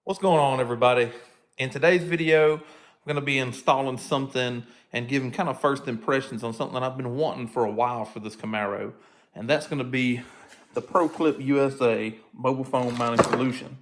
What's going on, everybody? In today's video, I'm going to be installing something and giving kind of first impressions on something that I've been wanting for a while for this Camaro, and that's going to be the Proclip USA mobile phone mounting solution.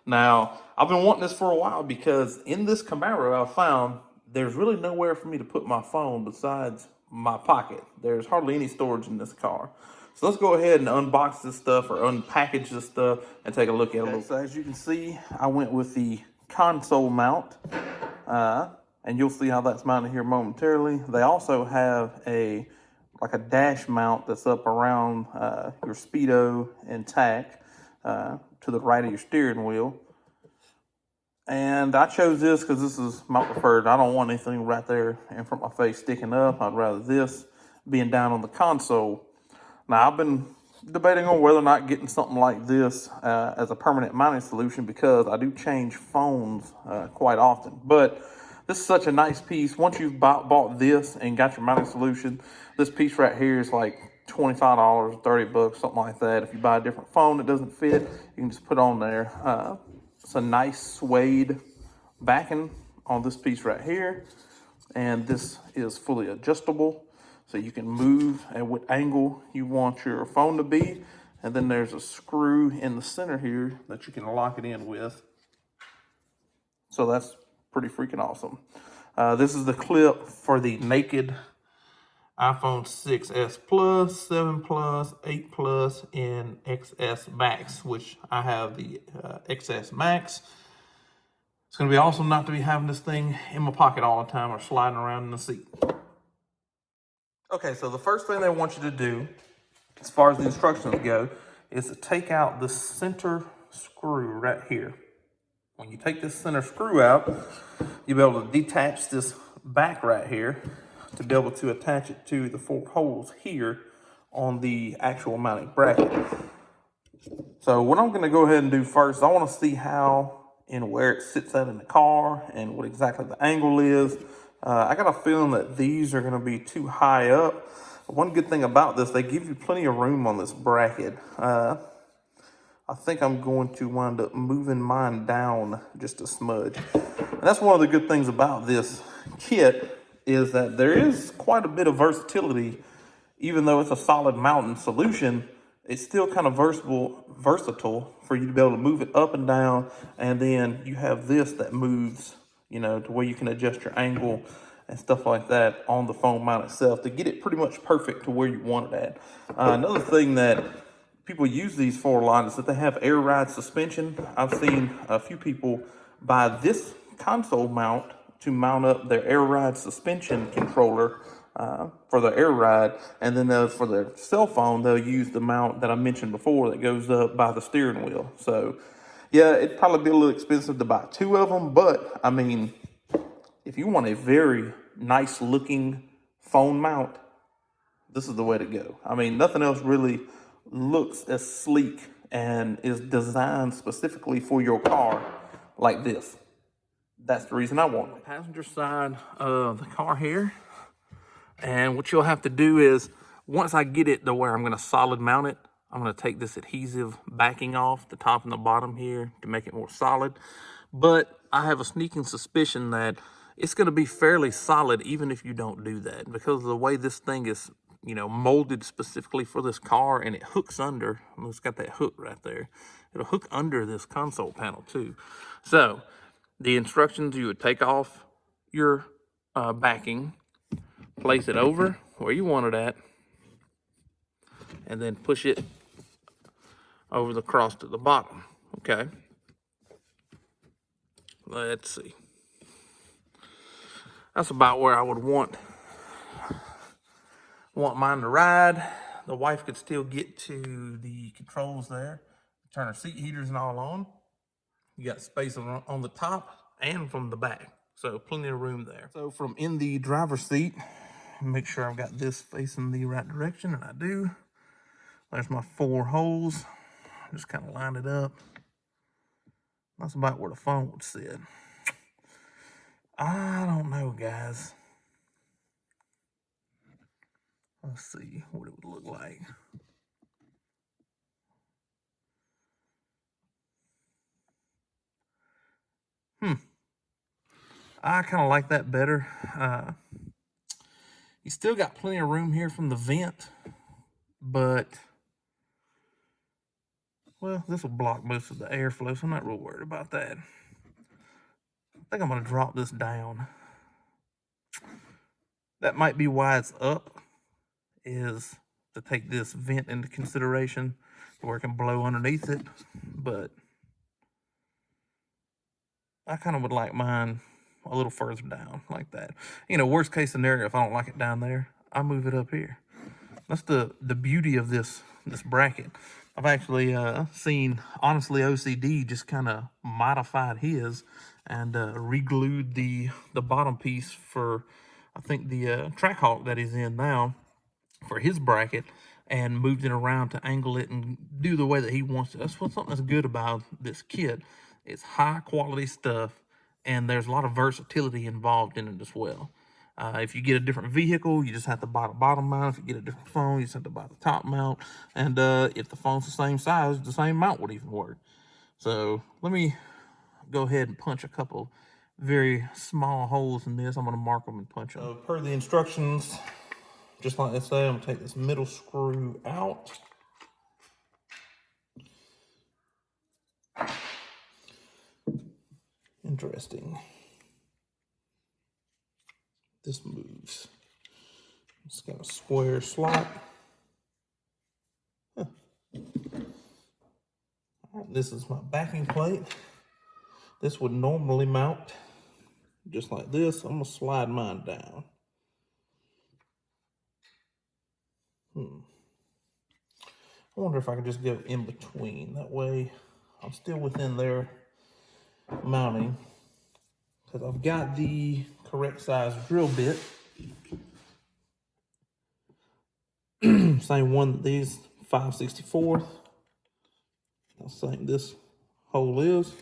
Now, I've been wanting this for a while because in this Camaro, I found there's really nowhere for me to put my phone besides my pocket. There's hardly any storage in this car. So let's go ahead and unbox this stuff or unpackage this stuff and take a look at it. So as you can see, I went with the console mount, and you'll see how that's mounted here momentarily. They also have a dash mount that's up around your speedo and tack to the right of your steering wheel. And I chose this because this is my preferred. I don't want anything right there in front of my face sticking up. I'd rather this being down on the console. Now, I've been debating on whether or not getting something like this as a permanent mounting solution because I do change phones quite often. But this is such a nice piece. Once you've bought this and got your mounting solution, this piece right here is like $25, 30 bucks, something like that. If you buy a different phone that doesn't fit, you can just put on there. It's a nice suede backing on this piece right here. And this is fully adjustable. So you can move at what angle you want your phone to be. And then there's a screw in the center here that you can lock it in with. So that's pretty freaking awesome. This is the clip for the naked iPhone 6s Plus, 7 Plus, 8 Plus, and XS Max, which I have the XS Max. It's going to be awesome not to be having this thing in my pocket all the time or sliding around in the seat. Okay, so the first thing they want you to do, as far as the instructions go, is to take out the center screw right here. When you take this center screw out, you'll be able to detach this back right here to be able to attach it to the 4 holes here on the actual mounting bracket. So what I'm going to go ahead and do first, I want to see how and where it sits out in the car and what exactly the angle is. I got a feeling that these are going to be too high up. One good thing about this, they give you plenty of room on this bracket. I think I'm going to wind up moving mine down just a smudge. And that's one of the good things about this kit is that there is quite a bit of versatility. Even though it's a solid mounting solution, it's still kind of versatile for you to be able to move it up and down. And then you have this that moves, to where you can adjust your angle and stuff like that on the phone mount itself to get it pretty much perfect to where you want it at. Another thing that people use these for a lot is that they have air ride suspension. I've seen a few people buy this console mount to mount up their air ride suspension controller for the air ride, and then for their cell phone they'll use the mount that I mentioned before that goes up by the steering wheel. So yeah, it'd probably be a little expensive to buy 2 of them, but I mean, if you want a very nice looking phone mount, this is the way to go. I mean, nothing else really looks as sleek and is designed specifically for your car like this. That's the reason I want it. Passenger side of the car here. And what you'll have to do is, once I get it to where I'm going to solid mount it, I'm going to take this adhesive backing off the top and the bottom here to make it more solid. But I have a sneaking suspicion that it's going to be fairly solid even if you don't do that, because of the way this thing is, molded specifically for this car, and it hooks under. It's got that hook right there. It'll hook under this console panel too. So the instructions, you would take off your backing, place it over where you want it at, and then push it over the cross to the bottom. Okay, let's see. That's about where I would want mine to ride. The wife could still get to the controls there, turn her seat heaters and all on. You got space on the top and from the back, so plenty of room there. So from in the driver's seat, make sure I've got this facing the right direction, and I do. There's my 4 holes. Just kind of line it up. That's about where the phone would sit. I don't know, guys. Let's see what it would look like. I kind of like that better. You still got plenty of room here from the vent, but, well, this will block most of the airflow, so I'm not real worried about that. I think I'm going to drop this down. That might be why it's up, is to take this vent into consideration where it can blow underneath it, but I kind of would like mine a little further down like that. You know, worst case scenario, if I don't like it down there, I move it up here. That's the beauty of this bracket. I've actually seen, honestly, OCD just kind of modified his and re-glued the bottom piece for, I think, the Trackhawk that he's in now, for his bracket, and moved it around to angle it and do the way that he wants it. That's what's something that's good about this kit. It's high quality stuff, and there's a lot of versatility involved in it as well. If you get a different vehicle, you just have to buy the bottom mount. If you get a different phone, you just have to buy the top mount. And if the phone's the same size, the same mount would even work. So let me go ahead and punch a couple very small holes in this. I'm going to mark them and punch them. So per the instructions, just like they say, I'm going to take this middle screw out. Interesting. This moves. It's got a square slot. Huh. All right, this is my backing plate. This would normally mount just like this. I'm going to slide mine down. I wonder if I could just go in between. That way I'm still within their mounting, because I've got the correct size drill bit. Same one that these 5/64. I'll say this hole is.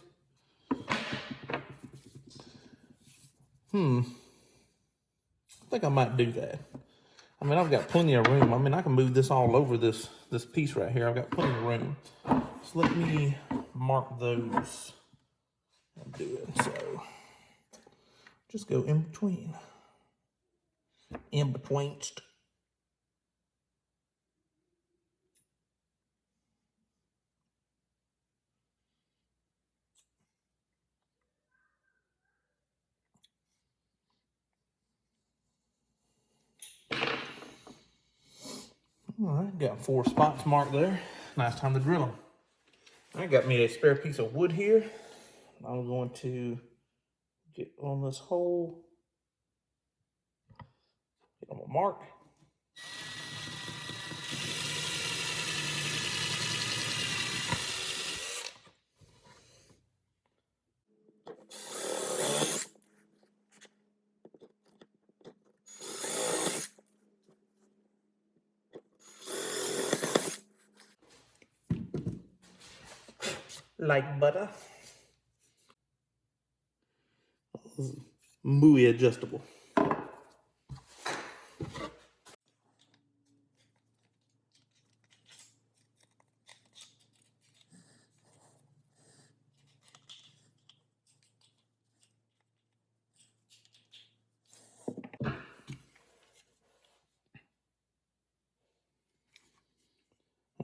I think I might do that. I mean, I've got plenty of room. I mean, I can move this all over this piece right here. I've got plenty of room. So let me mark those and do it. So just go in between. In betweenst. All right, got 4 spots marked there. Now it's time to drill them. I got me a spare piece of wood here. I'm going to get on this hole, get on my mark. Like butter. Muy adjustable.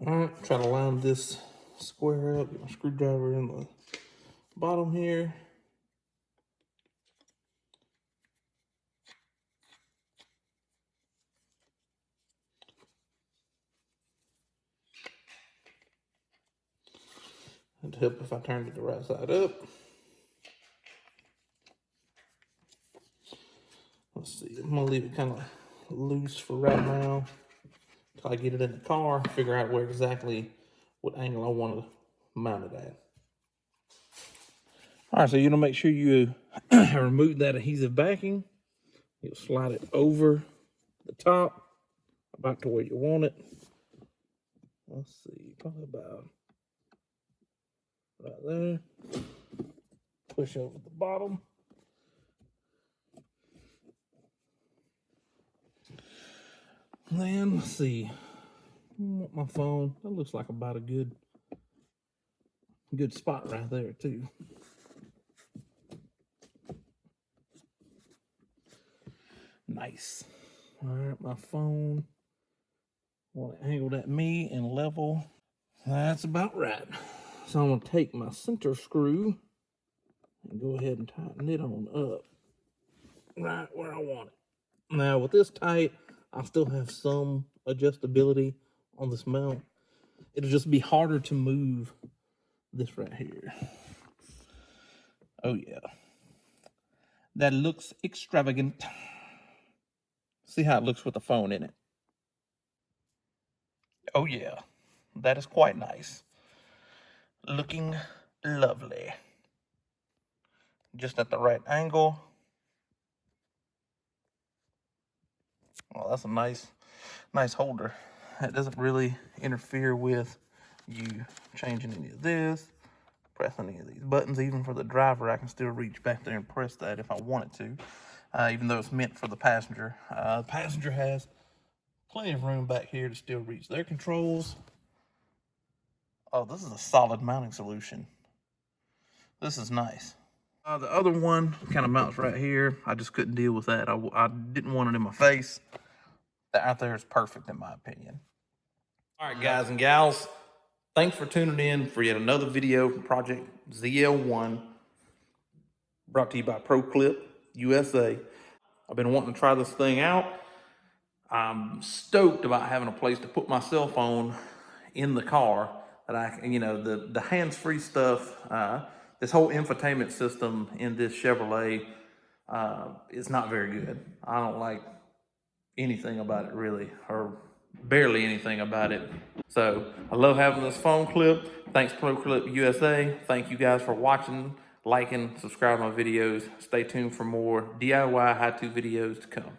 All right, try to line this square up, get my screwdriver in the bottom here. It'd help if I turned it the right side up. Let's see, I'm gonna leave it kind of loose for right now until I get it in the car, figure out where exactly what angle I want to mount it at. All right, so you're gonna make sure you remove that adhesive backing. You'll slide it over the top, about to where you want it. Let's see, probably about right there. Push over the bottom. Then, let's see, my phone, that looks like about a good spot right there too. Nice. All right, my phone. Want it angled at me and level. That's about right. So I'm gonna take my center screw and go ahead and tighten it on up right where I want it. Now with this tight, I still have some adjustability on this mount. It'll just be harder to move this right here. Oh yeah. That looks extravagant. See how it looks with the phone in it. Oh yeah, that is quite nice. Looking lovely. Just at the right angle. Well, that's a nice holder. It doesn't really interfere with you changing any of this, pressing any of these buttons. Even for the driver, I can still reach back there and press that if I wanted to, even though it's meant for the passenger. The passenger has plenty of room back here to still reach their controls. Oh, this is a solid mounting solution. This is nice. The other one kind of mounts right here. I just couldn't deal with that. I didn't want it in my face. That out there is perfect in my opinion. All right, guys and gals, thanks for tuning in for yet another video from Project ZL1, brought to you by Proclip USA. I've been wanting to try this thing out. I'm stoked about having a place to put my cell phone in the car that I can, the hands-free stuff, this whole infotainment system in this Chevrolet is not very good. I don't like anything about it really, or barely anything about it. So I love having this phone clip. Thanks Proclip USA. Thank you guys for watching, liking, subscribing my videos. Stay tuned for more DIY how-to videos to come.